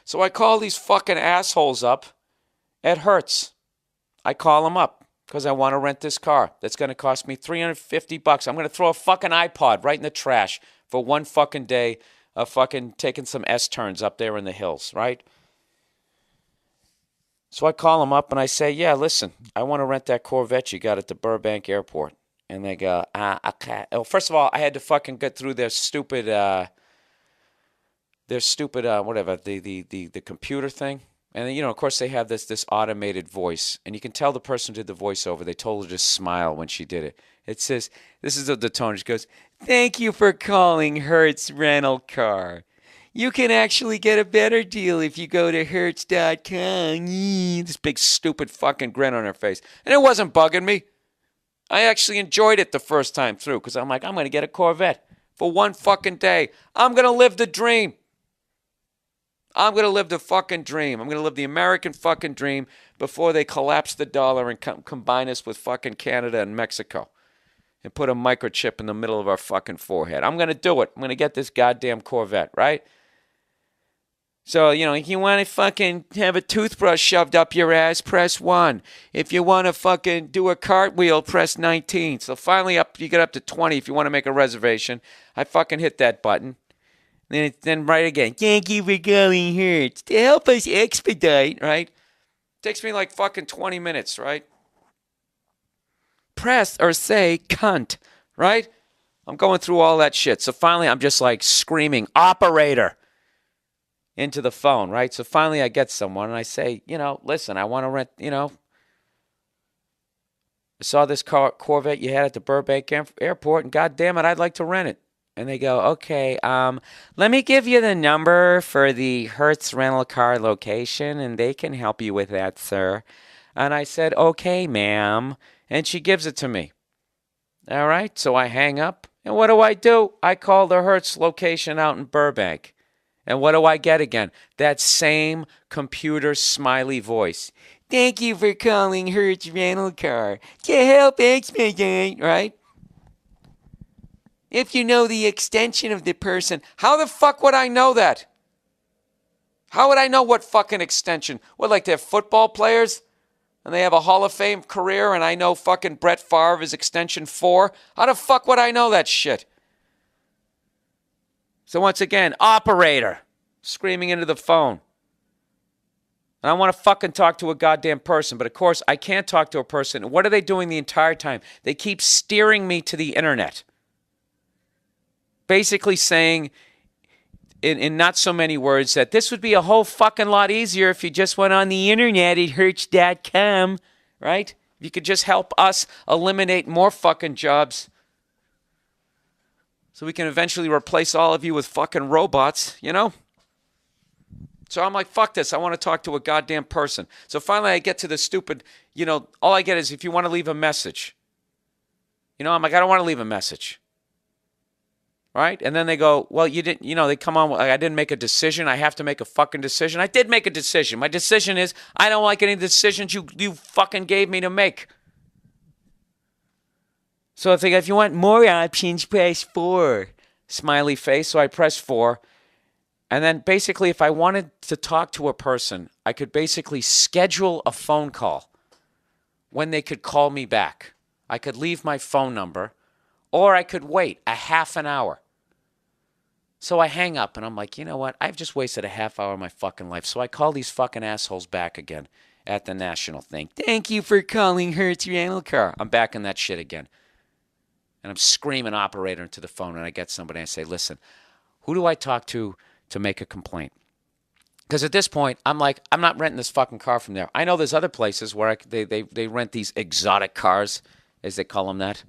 So I call these fucking assholes up at Hertz. I call them up because I want to rent this car. That's going to cost me $350. I'm going to throw a fucking iPod right in the trash for one fucking day of fucking taking some S-turns up there in the hills, right? So I call them up and I say, yeah, listen, I want to rent that Corvette you got at the Burbank airport. And they go, okay. Well, first of all, I had to fucking get through their stupid whatever, the computer thing. And then, of course, they have this automated voice, and you can tell the person who did the voiceover. They told her to smile when she did it. It says, "This is the tone." She goes, "Thank you for calling Hertz Rental Car. You can actually get a better deal if you go to Hertz.com." This big stupid fucking grin on her face, and it wasn't bugging me. I actually enjoyed it the first time through because I'm like, I'm going to get a Corvette for one fucking day. I'm going to live the dream. I'm going to live the fucking dream. I'm going to live the American fucking dream before they collapse the dollar and combine us with fucking Canada and Mexico and put a microchip in the middle of our fucking forehead. I'm going to do it. I'm going to get this goddamn Corvette, right? So, if you want to fucking have a toothbrush shoved up your ass, press 1. If you want to fucking do a cartwheel, press 19. So finally you get up to 20 if you want to make a reservation. I fucking hit that button. Then right again. Thank you for calling Hertz to help us expedite, right? Takes me like fucking 20 minutes, right? Press or say cunt, right? I'm going through all that shit. So finally I'm just like screaming, operator, into the phone, right? So finally I get someone and I say, listen, I want to rent, I saw this Corvette you had at the Burbank airport and God damn it, I'd like to rent it. And they go, okay, let me give you the number for the Hertz rental car location, and they can help you with that, sir. And I said, okay, ma'am. And she gives it to me. All right, so I hang up. And what do? I call the Hertz location out in Burbank. And what do I get again? That same computer smiley voice. Thank you for calling Hertz rental car to help expedite, right? If you know the extension of the person, how the fuck would I know that? How would I know what fucking extension? What, like they're football players? And they have a Hall of Fame career and I know fucking Brett Favre is extension 4? How the fuck would I know that shit? So once again, operator, screaming into the phone. And I want to fucking talk to a goddamn person, but of course I can't talk to a person. What are they doing the entire time? They keep steering me to the internet. Basically saying, in not so many words, that this would be a whole fucking lot easier if you just went on the internet at Hertz.com, right? If you could just help us eliminate more fucking jobs so we can eventually replace all of you with fucking robots, So I'm like, fuck this. I want to talk to a goddamn person. So finally I get to the stupid, all I get is if you want to leave a message. I'm like, I don't want to leave a message. Right? And then they go, well, you didn't, they come on, I didn't make a decision. I have to make a fucking decision. I did make a decision. My decision is I don't like any decisions you fucking gave me to make. So if you want more options, press 4. Smiley face. So I press 4. And then basically if I wanted to talk to a person, I could basically schedule a phone call when they could call me back. I could leave my phone number or I could wait a half an hour. So I hang up and I'm like, you know what? I've just wasted a half hour of my fucking life. So I call these fucking assholes back again at the national thing. Thank you for calling Hertz Rental Car. I'm back in that shit again. And I'm screaming operator into the phone and I get somebody and I say, listen, who do I talk to make a complaint? Because at this point, I'm like, I'm not renting this fucking car from there. I know there's other places where they rent these exotic cars, as they call them that.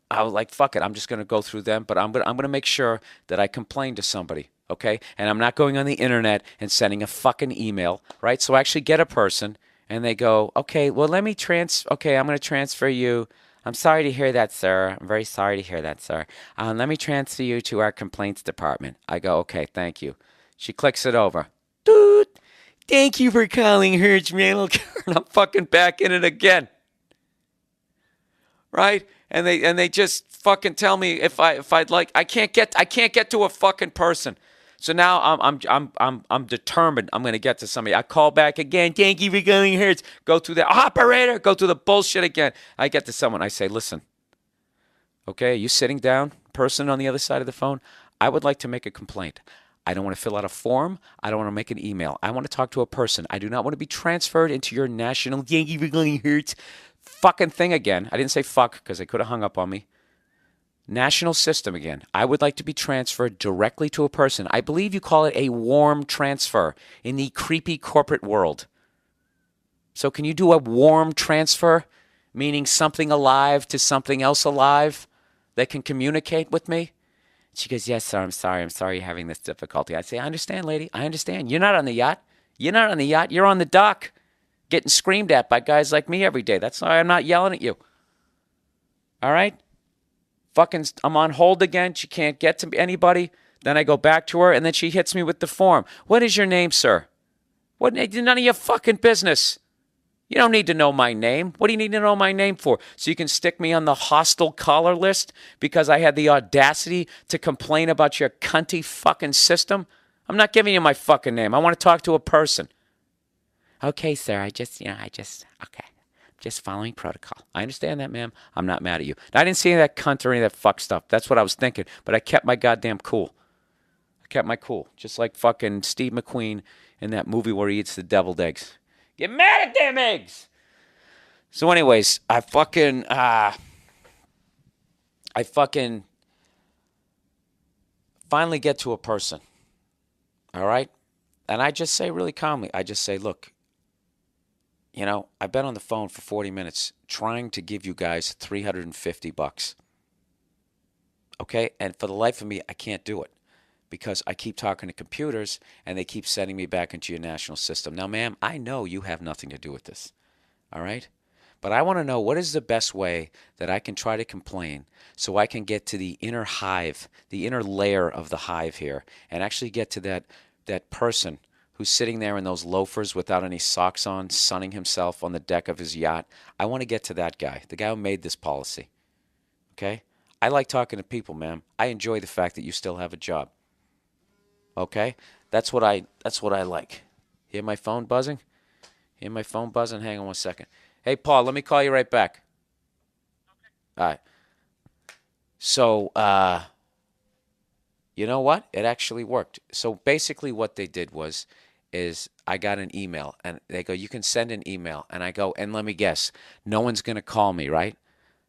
I was like, fuck it, I'm just going to go through them, but I'm going to make sure that I complain to somebody, okay? And I'm not going on the internet and sending a fucking email, right? So I actually get a person, and they go, okay, well, I'm going to transfer you. I'm sorry to hear that, sir. I'm very sorry to hear that, sir. Let me transfer you to our complaints department. I go, okay, thank you. She clicks it over. Doot. Thank you for calling Hertz Rental Car. And I'm fucking back in it again. Right? And they just fucking tell me if I'd like, I can't get to a fucking person. So now I'm determined. I'm gonna get to somebody. I call back again. Thank you for calling Hertz. Go through the operator. Go through the bullshit again. I get to someone. I say, listen, okay, you sitting down, person on the other side of the phone. I would like to make a complaint. I don't want to fill out a form. I don't want to make an email. I want to talk to a person. I do not want to be transferred into your national thank you for calling Hertz fucking thing again. I didn't say fuck because they could have hung up on me. National system again. I would like to be transferred directly to a person. I believe you call it a warm transfer in the creepy corporate world. So can you do a warm transfer, meaning something alive to something else alive that can communicate with me? She goes, yes, sir, I'm sorry. I'm sorry you're having this difficulty. I say, I understand, lady. I understand. You're not on the yacht. You're not on the yacht. You're on the dock getting screamed at by guys like me every day. That's why I'm not yelling at you. All right? Fucking, I'm on hold again. She can't get to anybody. Then I go back to her, and then she hits me with the form. What is your name, sir? What? None of your fucking business. You don't need to know my name. What do you need to know my name for? So you can stick me on the hostile caller list because I had the audacity to complain about your cunty fucking system? I'm not giving you my fucking name. I want to talk to a person. Okay, sir. Okay. Just following protocol. I understand that, ma'am. I'm not mad at you. I didn't see any of that cunt or any of that fuck stuff. That's what I was thinking. But I kept my goddamn cool. I kept my cool. Just like fucking Steve McQueen in that movie where he eats the deviled eggs. Get mad at them eggs! So anyways, I fucking finally get to a person. All right? And I just say really calmly, I just say, look, you know, I've been on the phone for 40 minutes trying to give you guys $350. Okay? And for the life of me, I can't do it because I keep talking to computers and they keep sending me back into your national system. Now, ma'am, I know you have nothing to do with this. All right? But I want to know what is the best way that I can try to complain so I can get to the inner hive, the inner layer of the hive here, and actually get to that person who's sitting there in those loafers without any socks on, sunning himself on the deck of his yacht. I want to get to that guy, the guy who made this policy. Okay? I like talking to people, ma'am. I enjoy the fact that you still have a job. Okay? That's what I like. Hear my phone buzzing? Hear my phone buzzing? Hang on one second. Hey, Paul, let me call you right back. Okay. All right. So, you know what? It actually worked. So basically what they did is I got an email, and they go, you can send an email. And I go, and let me guess, no one's going to call me, right?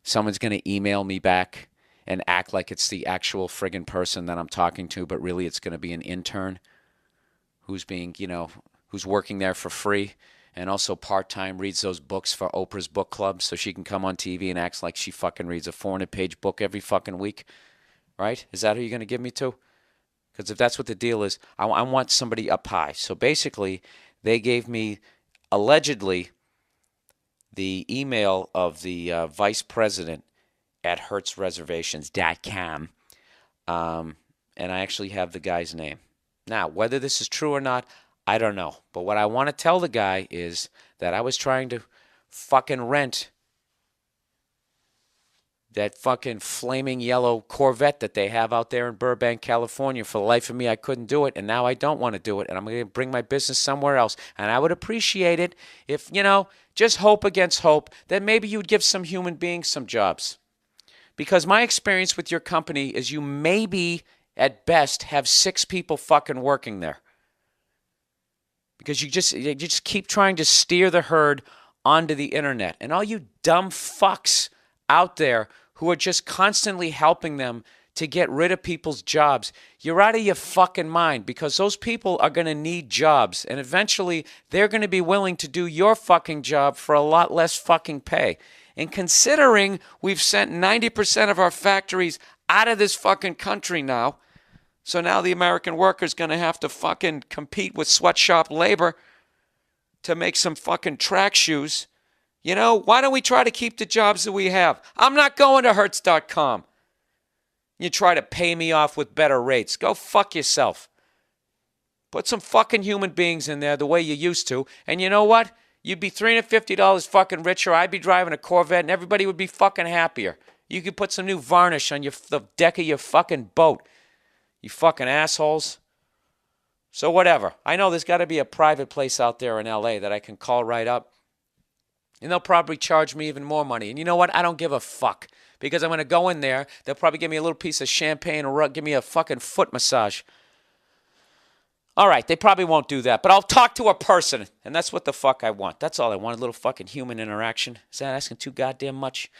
Someone's going to email me back and act like it's the actual friggin' person that I'm talking to, but really it's going to be an intern who's being, who's working there for free and also part-time reads those books for Oprah's book club so she can come on TV and acts like she fucking reads a 400-page book every fucking week, right? Is that who you're going to give me to? Because if that's what the deal is, I want somebody up high. So basically, they gave me, allegedly, the email of the vice president at hertzreservations.com, and I actually have the guy's name. Now, whether this is true or not, I don't know. But what I want to tell the guy is that I was trying to fucking rent that fucking flaming yellow Corvette that they have out there in Burbank, California. For the life of me, I couldn't do it, and now I don't want to do it, and I'm going to bring my business somewhere else. And I would appreciate it if, just hope against hope, that maybe you'd give some human beings some jobs. Because my experience with your company is you maybe, at best, have 6 people fucking working there. Because you just keep trying to steer the herd onto the internet. And all you dumb fucks out there who are just constantly helping them to get rid of people's jobs, you're out of your fucking mind, because those people are going to need jobs, and eventually they're going to be willing to do your fucking job for a lot less fucking pay. And considering we've sent 90% of our factories out of this fucking country now, so now the American worker's going to have to fucking compete with sweatshop labor to make some fucking track shoes. Why don't we try to keep the jobs that we have? I'm not going to Hertz.com. You try to pay me off with better rates. Go fuck yourself. Put some fucking human beings in there the way you used to. And you know what? You'd be $350 fucking richer. I'd be driving a Corvette and everybody would be fucking happier. You could put some new varnish on the deck of your fucking boat. You fucking assholes. So whatever. I know there's got to be a private place out there in LA that I can call right up. And they'll probably charge me even more money. And you know what? I don't give a fuck. Because I'm going to go in there. They'll probably give me a little piece of champagne or give me a fucking foot massage. All right, they probably won't do that. But I'll talk to a person. And that's what the fuck I want. That's all I want. A little fucking human interaction. Is that asking too goddamn much?